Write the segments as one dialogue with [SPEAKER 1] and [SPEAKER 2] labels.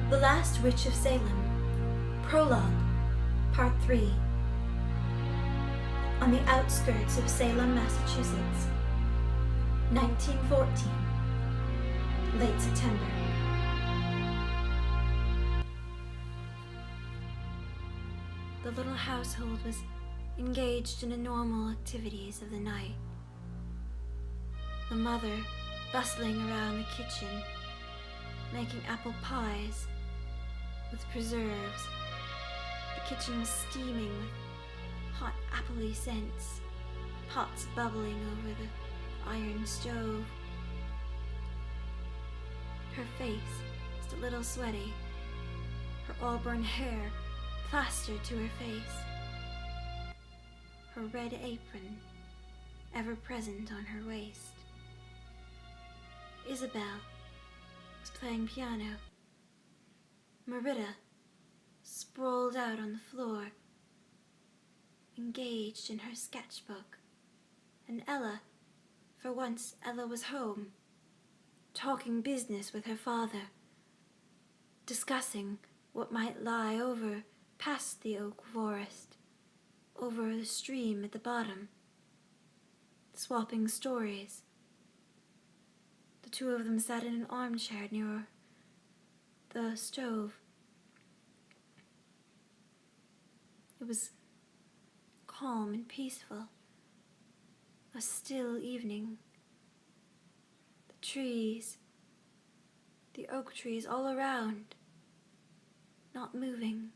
[SPEAKER 1] The Last Witch of Salem, Prologue, Part 3. On the outskirts of Salem, Massachusetts, 1914, late September. The little household was engaged in the normal activities of the night. The mother bustling around the kitchen, making apple pies with preserves. The kitchen was steaming with hot appley scents, pots bubbling over the iron stove. Her face just a little sweaty, her auburn hair plastered to her face, her red apron ever present on her waist. Isabel was playing piano. Merida sprawled out on the floor, engaged in her sketchbook. And Ella, for once Ella was home, talking business with her father, discussing what might lie over past the oak forest, over the stream at the bottom, swapping stories. The two of them sat in an armchair near the stove. It was calm and peaceful, a still evening. The trees, the oak trees all around, not moving,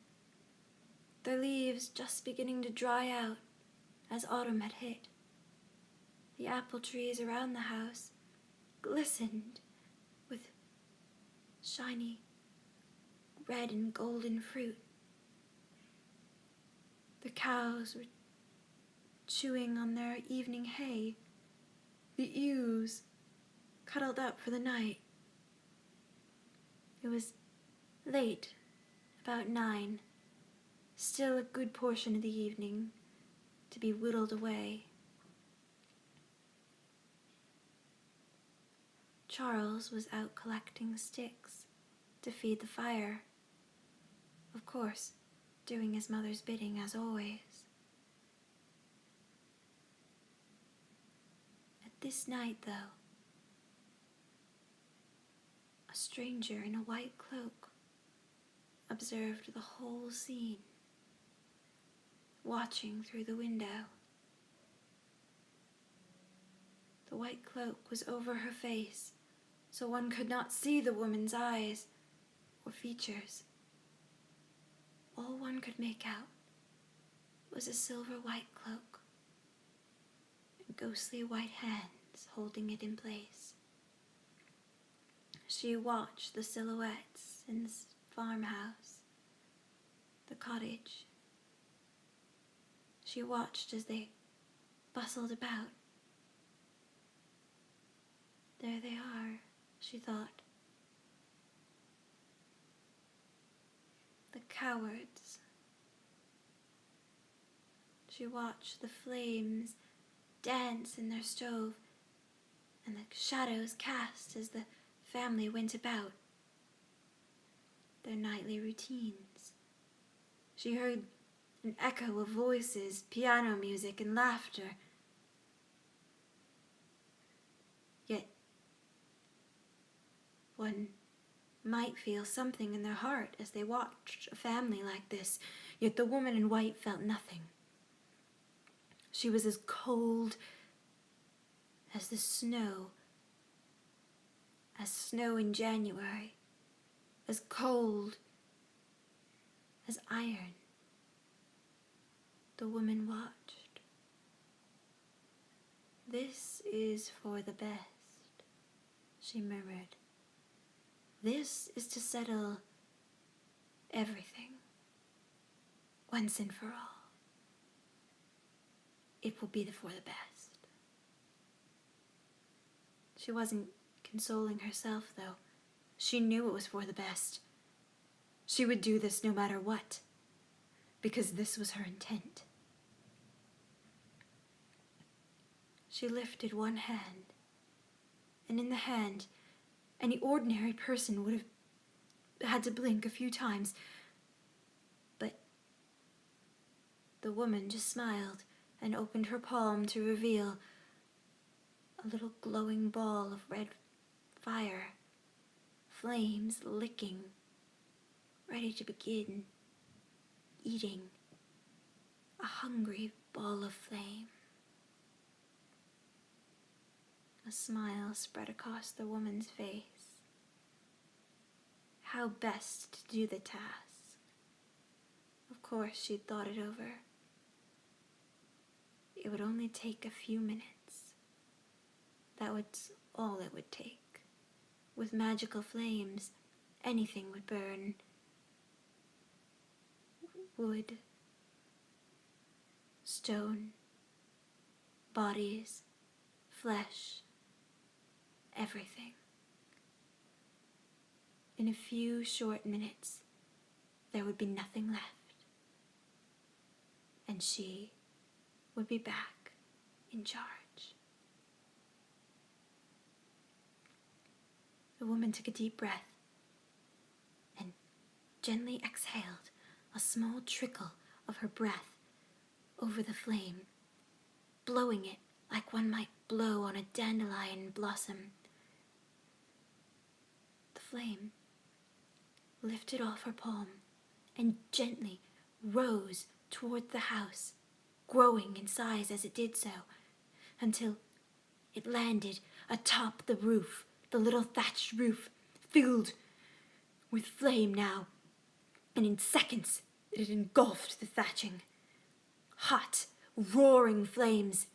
[SPEAKER 1] their leaves just beginning to dry out as autumn had hit. The apple trees around the house glistened with shiny red and golden fruit. The cows were chewing on their evening hay. The ewes cuddled up for the night. It was late, about 9, still a good portion of the evening to be whittled away. Charles was out collecting sticks to feed the fire. Of course, doing his mother's bidding as always. At this night, though, a stranger in a white cloak observed the whole scene, watching through the window. The white cloak was over her face, so one could not see the woman's eyes or features. All one could make out was a silver white cloak and ghostly white hands holding it in place. She watched the silhouettes in the farmhouse, the cottage. She watched as they bustled about. There they are, she thought. The cowards. She watched the flames dance in their stove and the shadows cast as the family went about their nightly routines. She heard an echo of voices, piano music, and laughter. Yet one might feel something in their heart as they watched a family like this, yet the woman in white felt nothing. She was as cold as the snow, as snow in January, as cold as iron. The woman watched. "This is for the best," she murmured. "This is to settle everything, once and for all. It will be for the best." She wasn't consoling herself, though. She knew it was for the best. She would do this no matter what, because this was her intent. She lifted one hand, and in the hand, any ordinary person would have had to blink a few times, but the woman just smiled and opened her palm to reveal a little glowing ball of red fire, flames licking, ready to begin eating, a hungry ball of flame. A smile spread across the woman's face. How best to do the task. Of course, she'd thought it over. It would only take a few minutes. That was all it would take. With magical flames, anything would burn. Wood, stone, bodies, flesh, everything. In a few short minutes, there would be nothing left, and she would be back in charge. The woman took a deep breath and gently exhaled a small trickle of her breath over the flame, blowing it like one might blow on a dandelion blossom. The flame lifted off her palm and gently rose toward the house, growing in size as it did so, until it landed atop the roof, the little thatched roof, filled with flame now, and in seconds it had engulfed the thatching. Hot, roaring flames.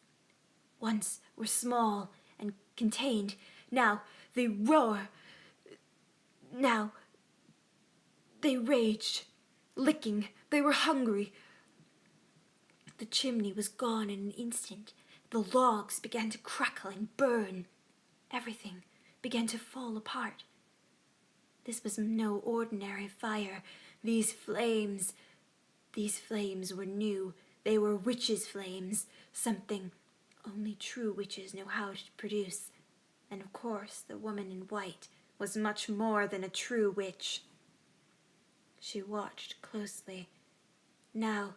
[SPEAKER 1] Once were small and contained, now they roar. Now they raged, licking, they were hungry. The chimney was gone in an instant. The logs began to crackle and burn. Everything began to fall apart. This was no ordinary fire. These flames were new. They were witches' flames, something only true witches know how to produce. And of course, the woman in white was much more than a true witch. She watched closely. Now,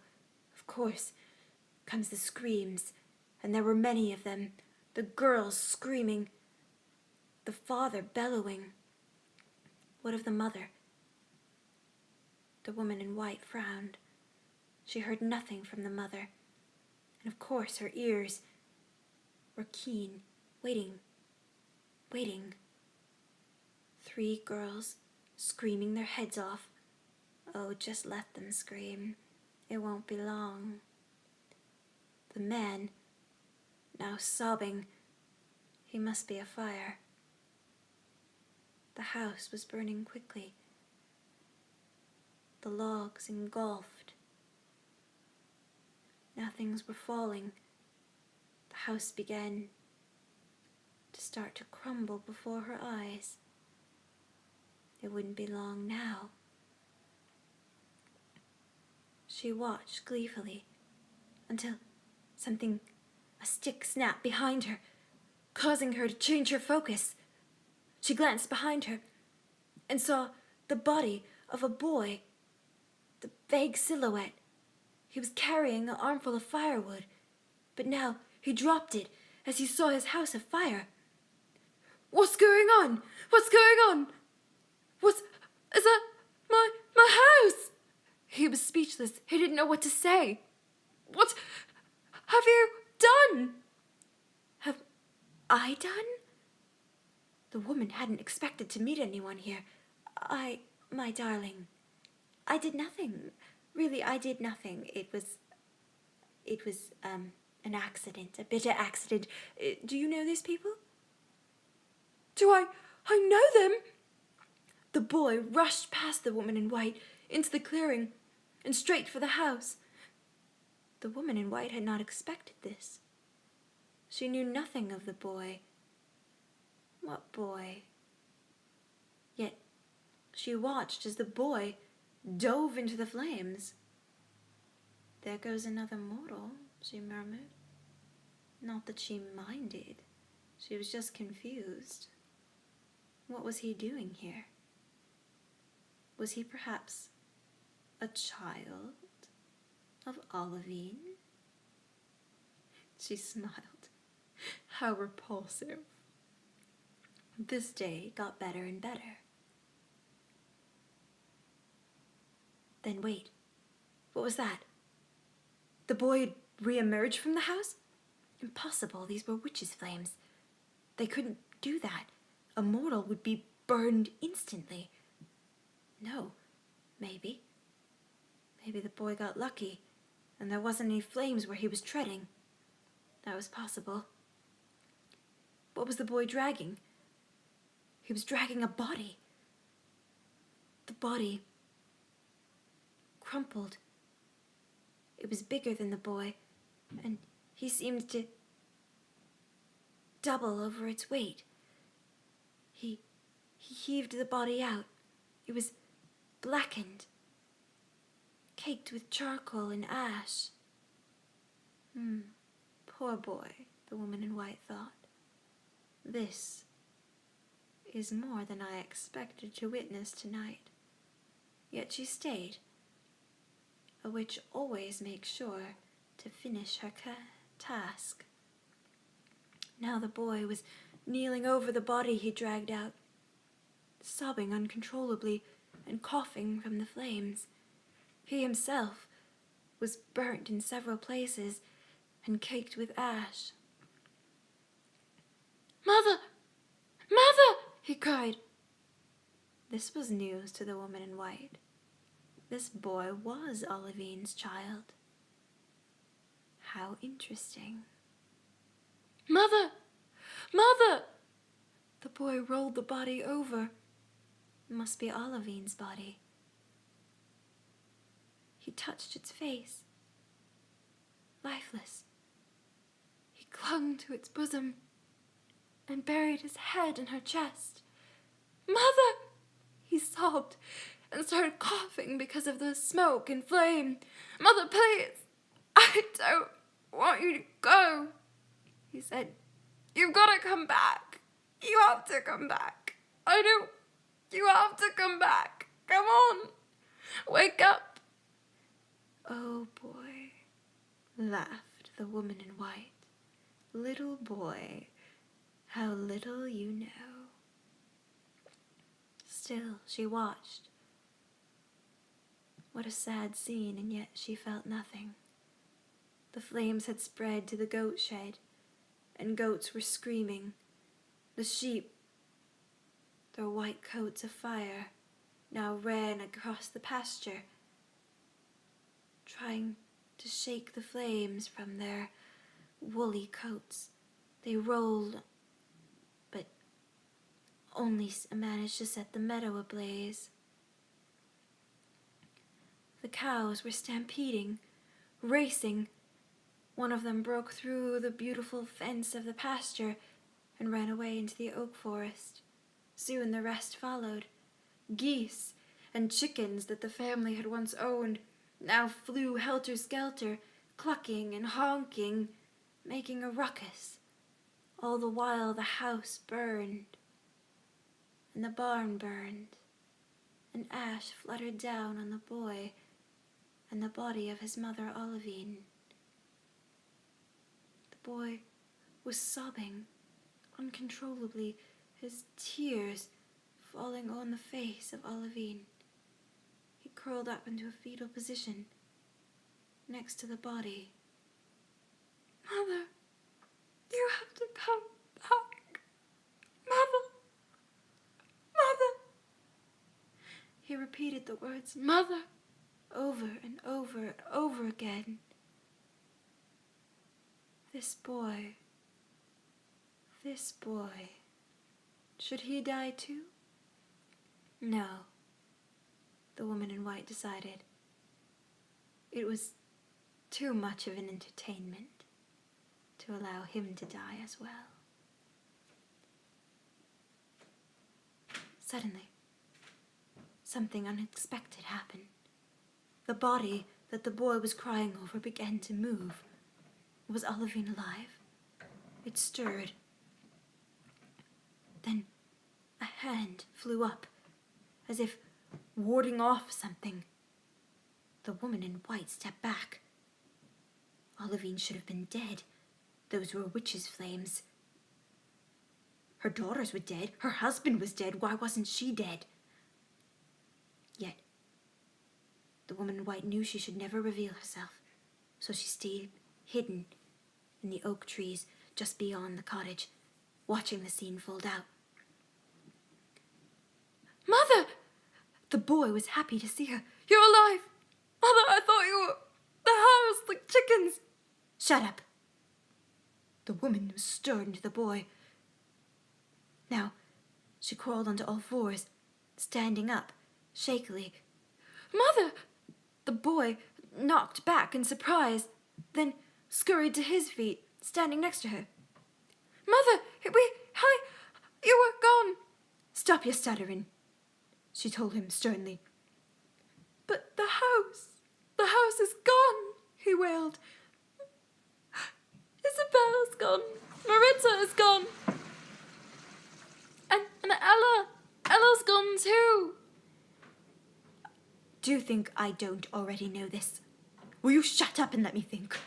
[SPEAKER 1] of course, comes the screams, and there were many of them. The girls screaming, the father bellowing. What of the mother? The woman in white frowned. She heard nothing from the mother, and of course her ears were keen, waiting. 3 girls screaming their heads off. Oh, just let them scream. It won't be long. The man, now sobbing, he must be afire. The house was burning quickly. The logs engulfed. Now things were falling. The house began to start to crumble before her eyes. It wouldn't be long now. She watched gleefully until a stick snapped behind her, causing her to change her focus. She glanced behind her and saw the body of a boy, the vague silhouette. He was carrying an armful of firewood, but now he dropped it as he saw his house afire. "What's going on? What's going on? Is that my house?" He was speechless. He didn't know what to say. "What have you done?" "Have I done?" The woman hadn't expected to meet anyone here. My darling, I did nothing. Really, I did nothing. It was an accident, a bitter accident. Do you know these people?" "Do I know them?" The boy rushed past the woman in white into the clearing and straight for the house. The woman in white had not expected this. She knew nothing of the boy. What boy? Yet she watched as the boy dove into the flames. "There goes another mortal," she murmured. Not that she minded. She was just confused. What was he doing here? Was he perhaps a child of Olivine? She smiled. How repulsive. This day got better and better. Then wait, what was that? The boy had re-emerged from the house? Impossible, these were witches' flames. They couldn't do that. A mortal would be burned instantly. No, maybe. Maybe the boy got lucky, and there wasn't any flames where he was treading. That was possible. What was the boy dragging? He was dragging a body. The body crumpled. It was bigger than the boy, and he seemed to double over its weight. He heaved the body out. It was blackened, caked with charcoal and ash. Poor boy, the woman in white thought. This is more than I expected to witness tonight. Yet she stayed. A witch always makes sure to finish her task. Now the boy was kneeling over the body he dragged out, sobbing uncontrollably and coughing from the flames. He himself was burnt in several places and caked with ash. "Mother! Mother!" he cried. This was news to the woman in white. This boy was Olivine's child. How interesting. "Mother! Mother!" The boy rolled the body over. It must be Olivine's body. He touched its face. Lifeless. He clung to its bosom and buried his head in her chest. "Mother!" he sobbed and started coughing because of the smoke and flame. "Mother, please! I don't want you to go," he said. "You've got to come back. You have to come back. You have to come back. Come on. Wake up." "Oh, boy," laughed the woman in white. "Little boy, how little you know." Still, she watched. What a sad scene, and yet she felt nothing. The flames had spread to the goat shed, and goats were screaming. The sheep, their white coats of fire, now ran across the pasture, trying to shake the flames from their woolly coats. They rolled, but only managed to set the meadow ablaze. The cows were stampeding, racing. One of them broke through the beautiful fence of the pasture and ran away into the oak forest. Soon the rest followed. Geese and chickens that the family had once owned now flew helter-skelter, clucking and honking, making a ruckus. All the while the house burned, and the barn burned, and ash fluttered down on the boy and the body of his mother Olivine. The boy was sobbing uncontrollably, his tears falling on the face of Olivine. He curled up into a fetal position next to the body. "Mother, you have to come back. Mother, Mother." He repeated the words, "Mother," over and over and over again. This boy, should he die too? No, the woman in white decided. It was too much of an entertainment to allow him to die as well. Suddenly, something unexpected happened. The body that the boy was crying over began to move. Was Olivine alive? It stirred. Then a hand flew up, as if warding off something. The woman in white stepped back. Olivine should have been dead. Those were witches' flames. Her daughters were dead. Her husband was dead. Why wasn't she dead? Yet, the woman in white knew she should never reveal herself, so she stayed hidden in the oak trees just beyond the cottage, watching the scene fold out. "Mother!" The boy was happy to see her. "You're alive! Mother, I thought you were the house, the chickens." "Shut up." The woman was stern to the boy. Now, she crawled onto all fours, standing up, shakily. "Mother!" The boy knocked back in surprise, then scurried to his feet, standing next to her. "Mother, you were gone." "Stop your stuttering," she told him sternly. "But the house is gone," he wailed. "Isabel's gone. Maritza is gone. And Ella's gone too." "Do you think I don't already know this? Will you shut up and let me think?"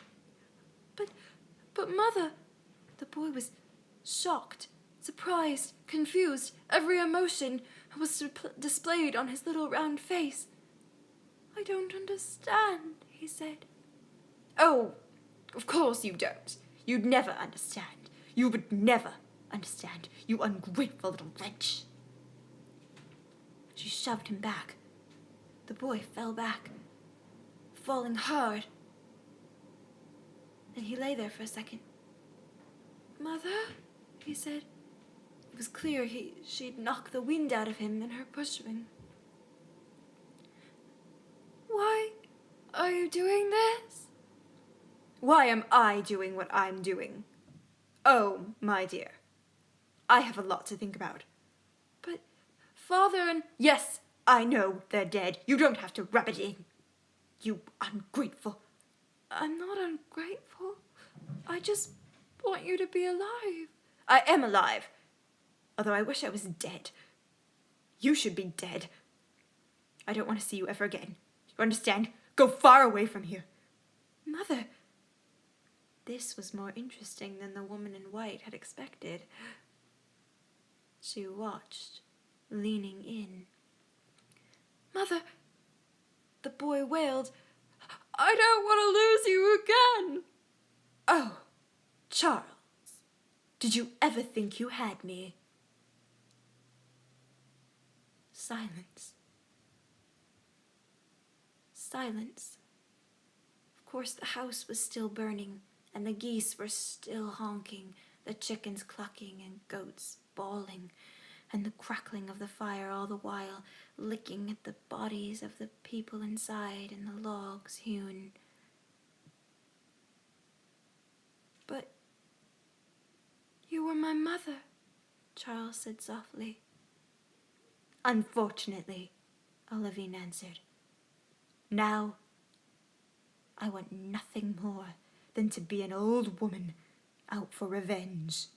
[SPEAKER 1] But Mother," the boy was shocked, surprised, confused. Every emotion was displayed on his little round face. "I don't understand," he said. "Oh, of course you don't. You'd never understand. You would never understand, you ungrateful little wretch." She shoved him back. The boy fell back, falling hard. Then he lay there for a second. "Mother," he said. It was clear she'd knocked the wind out of him in her pushing. "Why are you doing this?" "Why am I doing what I'm doing? Oh, my dear, I have a lot to think about." "But Father and—" "Yes, I know they're dead. You don't have to rub it in. You ungrateful." "I'm not ungrateful. I just want you to be alive." "I am alive, although I wish I was dead. You should be dead. I don't want to see you ever again. You understand? Go far away from here." "Mother." This was more interesting than the woman in white had expected. She watched, leaning in. "Mother," the boy wailed, "I don't want to lose you again." "Oh, Charles, did you ever think you had me?" Silence. Silence. Of course, the house was still burning, and the geese were still honking, the chickens clucking and goats bawling, and the crackling of the fire all the while licking at the bodies of the people inside and the logs hewn. "But you were my mother," Charles said softly. "Unfortunately," Olivine answered. "Now, I want nothing more than to be an old woman out for revenge.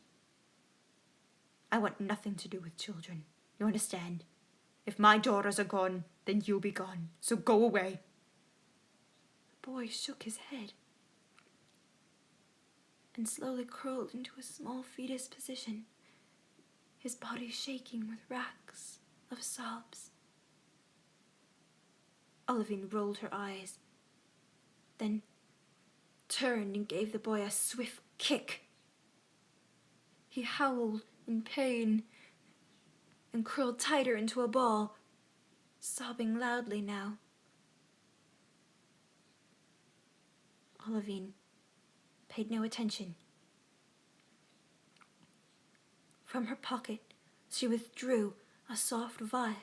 [SPEAKER 1] I want nothing to do with children. You understand? If my daughters are gone, then you'll be gone. So go away." The boy shook his head and slowly curled into a small fetus position, his body shaking with racks of sobs. Olivine rolled her eyes, then turned and gave the boy a swift kick. He howled in pain and curled tighter into a ball, sobbing loudly now. Olivine paid no attention. From her pocket, she withdrew a soft bag,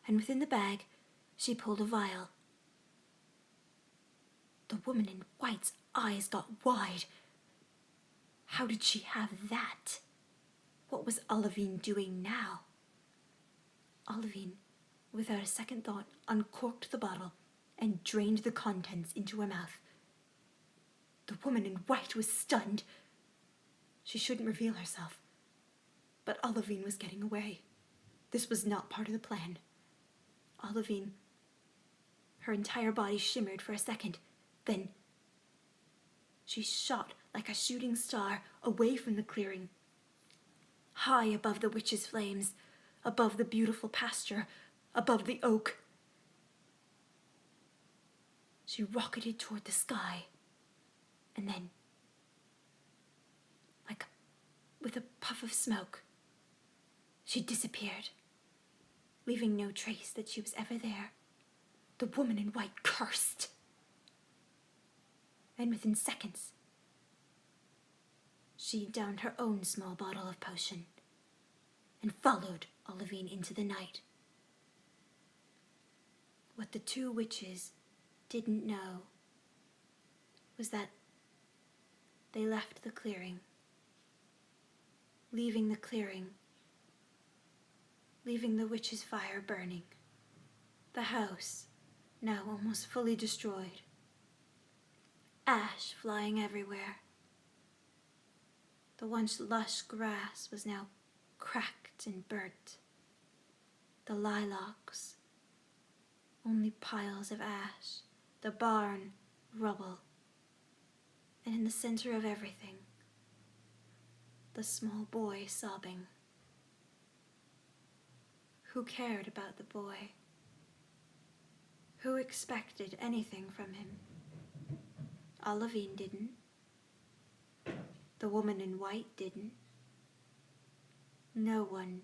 [SPEAKER 1] and within the bag, she pulled a vial. The woman in white's eyes got wide. How did she have that? What was Olivine doing now? Olivine, without a second thought, uncorked the bottle and drained the contents into her mouth. The woman in white was stunned. She shouldn't reveal herself, but Olivine was getting away. This was not part of the plan. Olivine, her entire body shimmered for a second. Then she shot like a shooting star away from the clearing, high above the witch's flames, above the beautiful pasture, above the oak. She rocketed toward the sky, and then, with a puff of smoke, she disappeared, leaving no trace that she was ever there. The woman in white cursed. And within seconds, she downed her own small bottle of potion and followed Olivine into the night. What the two witches didn't know was that they left the clearing, leaving the clearing, leaving the witch's fire burning, the house now almost fully destroyed, ash flying everywhere. The once lush grass was now cracked and burnt. The lilacs, only piles of ash, the barn, rubble, and in the center of everything, the small boy sobbing. Who cared about the boy? Who expected anything from him? Olivine didn't. The woman in white didn't. No one